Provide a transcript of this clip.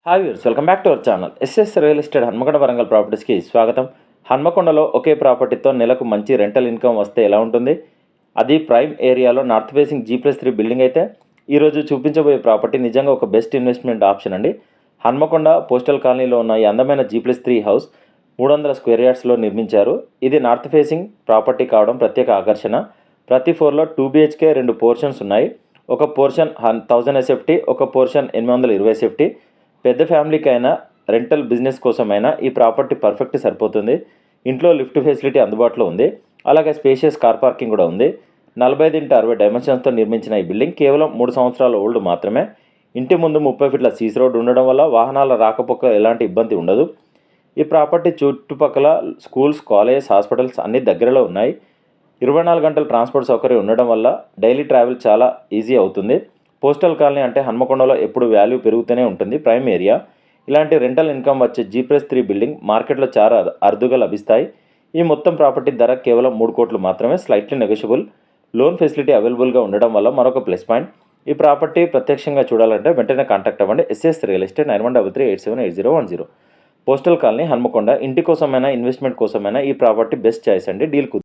Hi viewers, welcome back to our channel. SS real estate Hanamkonda Warangal ప్రాపర్టీస్కి స్వాగతం. హన్మకొండలో ఒకే ప్రాపర్టీతో నెలకు మంచి రెంటల్ ఇన్కమ్ వస్తే ఎలా ఉంటుంది? అది ప్రైమ్ ఏరియాలో నార్త్ ఫేసింగ్ G+3 బిల్డింగ్ అయితే ఈరోజు చూపించబోయే ప్రాపర్టీ నిజంగా ఒక బెస్ట్ ఇన్వెస్ట్మెంట్ ఆప్షన్ అండి. హన్మకొండ పోస్టల్ కాలనీలో ఉన్న ఈ అందమైన G+3 హౌస్ 300 స్క్వేర్ యార్డ్స్లో నిర్మించారు. ఇది నార్త్ ఫేసింగ్ ప్రాపర్టీ కావడం ప్రత్యేక ఆకర్షణ. ప్రతి ఫ్లోర్లో 2 BHK 2 పోర్షన్స్ ఉన్నాయి. ఒక పోర్షన్ 1000 SFT, ఒక పోర్షన్ 820 SFT. పెద్ద ఫ్యామిలీకైనా రెంటల్ బిజినెస్ కోసమైనా ఈ ప్రాపర్టీ పర్ఫెక్ట్ సరిపోతుంది. ఇంట్లో లిఫ్ట్ ఫెసిలిటీ అందుబాటులో ఉంది. అలాగే స్పేషియస్ కార్ పార్కింగ్ కూడా ఉంది. 45x60 డైమెన్షన్స్తో నిర్మించిన ఈ బిల్డింగ్ కేవలం 3 సంవత్సరాల ఓల్డ్ మాత్రమే. ఇంటి ముందు 30 ఫీట్ల సీసీ రోడ్ ఉండడం వల్ల వాహనాల రాకపోక ఎలాంటి ఇబ్బంది ఉండదు. ఈ ప్రాపర్టీ చుట్టుపక్కల స్కూల్స్, కాలేజెస్, హాస్పిటల్స్ అన్నీ దగ్గరలో ఉన్నాయి. 24 గంటల ట్రాన్స్పోర్ట్ సౌకర్యం ఉండడం వల్ల డైలీ ట్రావెల్ చాలా ఈజీ అవుతుంది. పోస్టల్ కాలనీ అంటే హన్మకొండలో ఎప్పుడు వాల్యూ పెరుగుతూనే ఉంటుంది. Prime area. ఇలాంటి రెంటల్ ఇన్కమ్ వచ్చే G+3 బిల్డింగ్ మార్కెట్లో చాలా అరుదుగా లభిస్తాయి. ఈ మొత్తం ప్రాపర్టీ ధర కేవలం 3 కోట్లు మాత్రమే. Slightly negotiable. లోన్ ఫెసిలిటీ అవైలబుల్గా ఉండడం వల్ల మరొక ప్లస్ పాయింట్. ఈ ప్రాపర్టీ ప్రత్యక్షంగా చూడాలంటే వెంటనే కాంటాక్ట్ అవ్వండి. SS real estate 9133878010. Postal colony Hanamkonda. ఇంటి కోసమైనా ఇన్వెస్ట్మెంట్ కోసమైనా ఈ ప్రాపర్టీ బెస్ట్ చాయిస్ అండి. డీల్